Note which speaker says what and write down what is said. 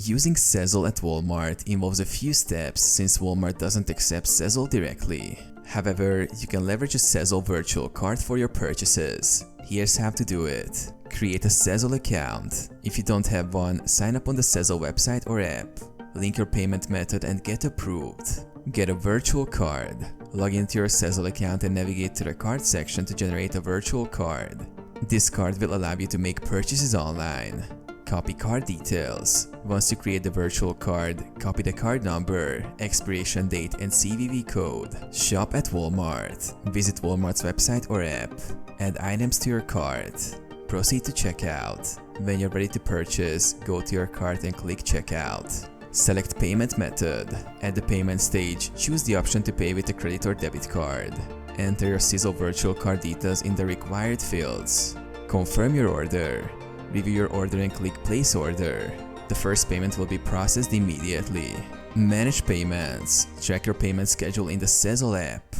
Speaker 1: Using Sezzle at Walmart involves a few steps since Walmart doesn't accept Sezzle directly. However, you can leverage a Sezzle virtual card for your purchases. Here's how to do it. Create a Sezzle account. If you don't have one, sign up on the Sezzle website or app. Link your payment method and get approved. Get a virtual card. Log into your Sezzle account and navigate to the card section to generate a virtual card. This card will allow you to make purchases online. Copy card details. Once you create the virtual card, copy the card number, expiration date and CVV code. Shop at Walmart. Visit Walmart's website or app. Add items to your cart. Proceed to checkout. When you're ready to purchase, go to your cart and click checkout. Select payment method. At the payment stage, choose the option to pay with a credit or debit card. Enter your Sezzle virtual card details in the required fields. Confirm your order. Review your order and click place order. The first payment will be processed immediately. Manage payments. Track your payment schedule in the Sezzle app.